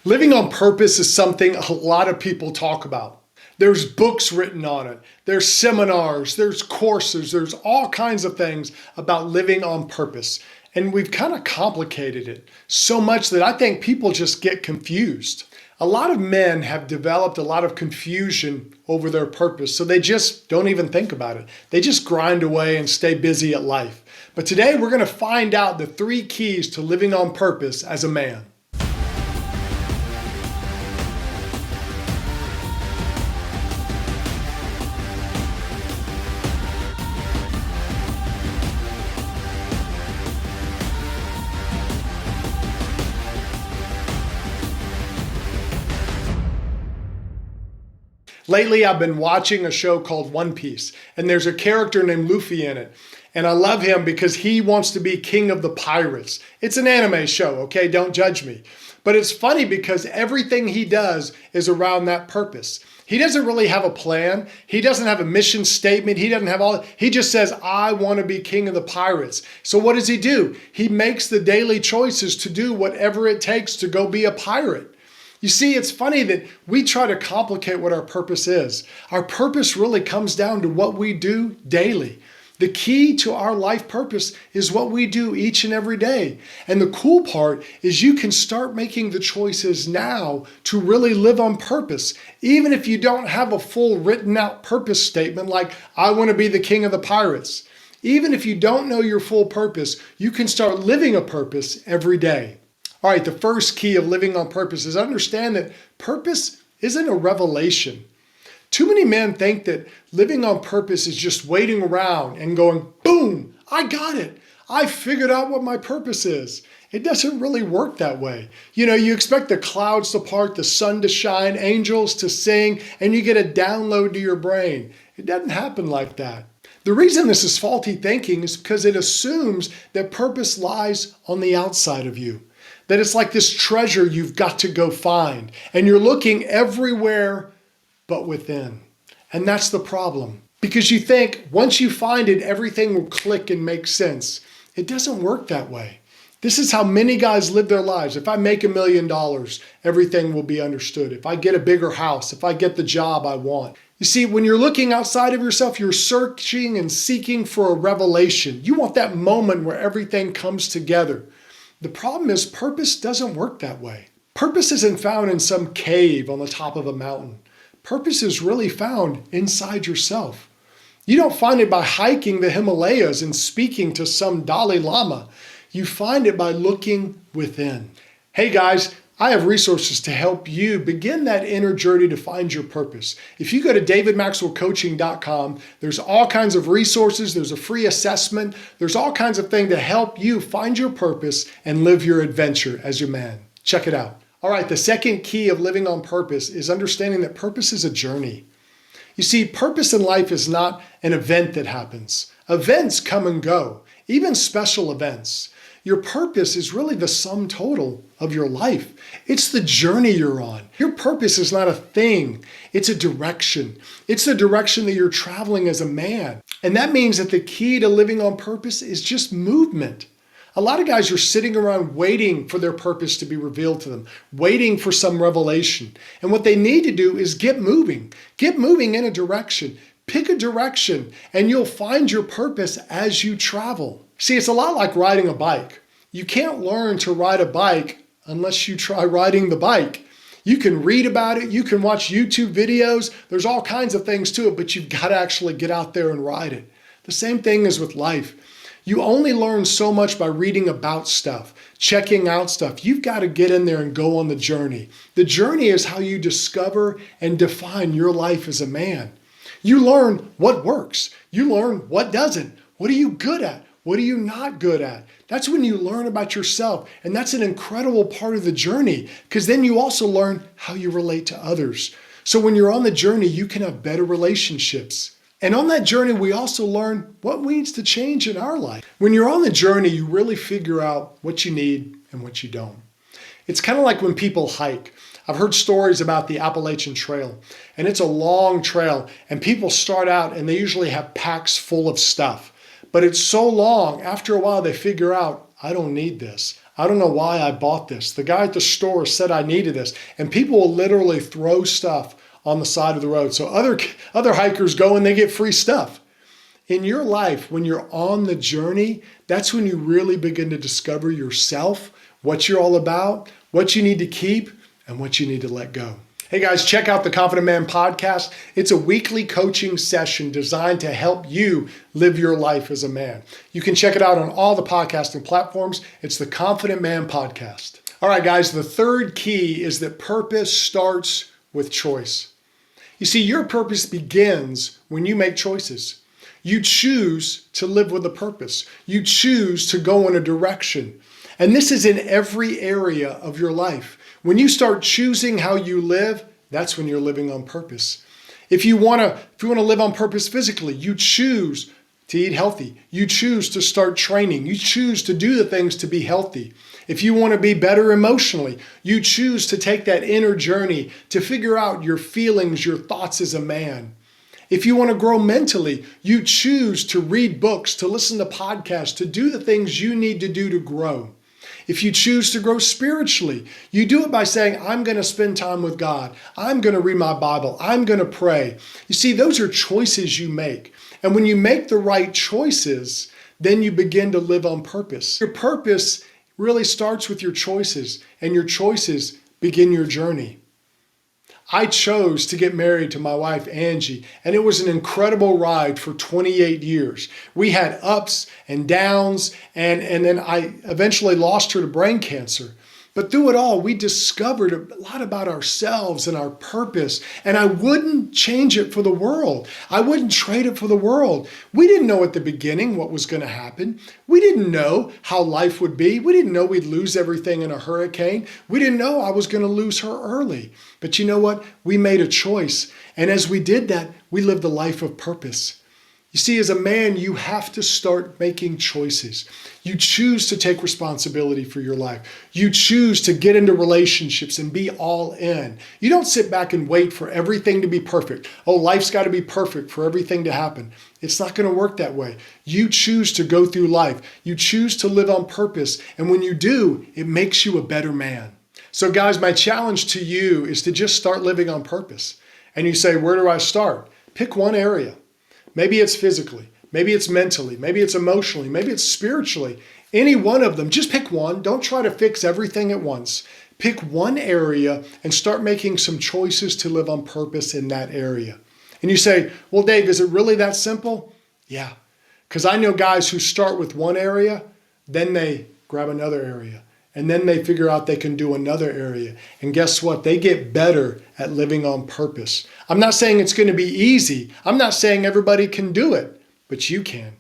Living on purpose is something a lot of people talk about. There's books written on it. There's seminars, there's courses, there's all kinds of things about living on purpose. And we've kind of complicated it so much that I think people just get confused. A lot of men have developed a lot of confusion over their purpose, so they just don't even think about it. They just grind away and stay busy at life. But today we're going to find out the 3 keys to living on purpose as a man. Lately, I've been watching a show called One Piece, and there's a character named Luffy in it. And I love him because he wants to be king of the pirates. It's an anime show, okay? Don't judge me. But it's funny because everything he does is around that purpose. He doesn't really have a plan. He doesn't have a mission statement. He doesn't have all. He just says, I want to be king of the pirates. So what does he do? He makes the daily choices to do whatever it takes to go be a pirate. You see, it's funny that we try to complicate what our purpose is. Our purpose really comes down to what we do daily. The key to our life purpose is what we do each and every day. And the cool part is you can start making the choices now to really live on purpose. Even if you don't have a full written out purpose statement like, I want to be the king of the pirates. Even if you don't know your full purpose, you can start living a purpose every day. All right, the first key of living on purpose is understand that purpose isn't a revelation. Too many men think that living on purpose is just waiting around and going, boom, I got it. I figured out what my purpose is. It doesn't really work that way. You know, you expect the clouds to part, the sun to shine, angels to sing, and you get a download to your brain. It doesn't happen like that. The reason this is faulty thinking is because it assumes that purpose lies on the outside of you. That it's like this treasure you've got to go find. And you're looking everywhere but within. And that's the problem. Because you think once you find it, everything will click and make sense. It doesn't work that way. This is how many guys live their lives. If I make $1 million, everything will be understood. If I get a bigger house, if I get the job I want. You see, when you're looking outside of yourself, you're searching and seeking for a revelation. You want that moment where everything comes together. The problem is purpose doesn't work that way. Purpose isn't found in some cave on the top of a mountain. Purpose is really found inside yourself. You don't find it by hiking the Himalayas and speaking to some Dalai Lama. You find it by looking within. Hey guys, I have resources to help you begin that inner journey to find your purpose. If you go to davidmaxwellcoaching.com, there's all kinds of resources. There's a free assessment. There's all kinds of things to help you find your purpose and live your adventure as your man. Check it out. All right, the second key of living on purpose is understanding that purpose is a journey. You see, purpose in life is not an event that happens. Events come and go, even special events. Your purpose is really the sum total of your life. It's the journey you're on. Your purpose is not a thing. It's a direction. It's the direction that you're traveling as a man. And that means that the key to living on purpose is just movement. A lot of guys are sitting around waiting for their purpose to be revealed to them, waiting for some revelation. And what they need to do is get moving. Get moving in a direction. Pick a direction and you'll find your purpose as you travel. See, it's a lot like riding a bike. You can't learn to ride a bike unless you try riding the bike. You can read about it. You can watch YouTube videos. There's all kinds of things to it, but you've got to actually get out there and ride it. The same thing is with life. You only learn so much by reading about stuff, checking out stuff. You've got to get in there and go on the journey. The journey is how you discover and define your life as a man. You learn what works. You learn what doesn't. What are you good at? What are you not good at? That's when you learn about yourself. And that's an incredible part of the journey because then you also learn how you relate to others. So when you're on the journey, you can have better relationships. And on that journey, we also learn what needs to change in our life. When you're on the journey, you really figure out what you need and what you don't. It's kind of like when people hike. I've heard stories about the Appalachian Trail, and it's a long trail, and people start out and they usually have packs full of stuff. But it's so long, after a while they figure out, I don't need this. I don't know why I bought this. The guy at the store said I needed this. And people will literally throw stuff on the side of the road. So other hikers go and they get free stuff. In your life, when you're on the journey, that's when you really begin to discover yourself, what you're all about, what you need to keep, and what you need to let go. Hey guys, check out the Confident Man podcast. It's a weekly coaching session designed to help you live your life as a man. You can check it out on all the podcasting platforms. It's the Confident Man podcast. All right, guys, the third key is that purpose starts with choice. You see, your purpose begins when you make choices. You choose to live with a purpose. You choose to go in a direction. And this is in every area of your life. When you start choosing how you live, that's when you're living on purpose. If you want to live on purpose physically, you choose to eat healthy. You choose to start training. You choose to do the things to be healthy. If you want to be better emotionally, you choose to take that inner journey to figure out your feelings, your thoughts as a man. If you want to grow mentally, you choose to read books, to listen to podcasts, to do the things you need to do to grow. If you choose to grow spiritually, you do it by saying, I'm going to spend time with God. I'm going to read my Bible. I'm going to pray. You see, those are choices you make. And when you make the right choices, then you begin to live on purpose. Your purpose really starts with your choices, and your choices begin your journey. I chose to get married to my wife, Angie, and it was an incredible ride for 28 years. We had ups and downs, and then I eventually lost her to brain cancer. But through it all, we discovered a lot about ourselves and our purpose, and I wouldn't change it for the world. I wouldn't trade it for the world. We didn't know at the beginning what was going to happen. We didn't know how life would be. We didn't know we'd lose everything in a hurricane. We didn't know I was going to lose her early. But you know what? We made a choice, and as we did that, we lived a life of purpose. You see, as a man, you have to start making choices. You choose to take responsibility for your life. You choose to get into relationships and be all in. You don't sit back and wait for everything to be perfect. Oh, life's got to be perfect for everything to happen. It's not going to work that way. You choose to go through life. You choose to live on purpose. And when you do, it makes you a better man. So guys, my challenge to you is to just start living on purpose. And you say, where do I start? Pick one area. Maybe it's physically, maybe it's mentally, maybe it's emotionally, maybe it's spiritually. Any one of them, just pick one. Don't try to fix everything at once. Pick one area and start making some choices to live on purpose in that area. And you say, well, Dave, is it really that simple? Yeah, because I know guys who start with one area, then they grab another area. And then they figure out they can do another area. And guess what? They get better at living on purpose. I'm not saying it's going to be easy. I'm not saying everybody can do it, but you can.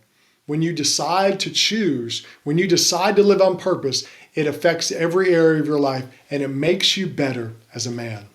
When you decide to choose, when you decide to live on purpose, it affects every area of your life and it makes you better as a man.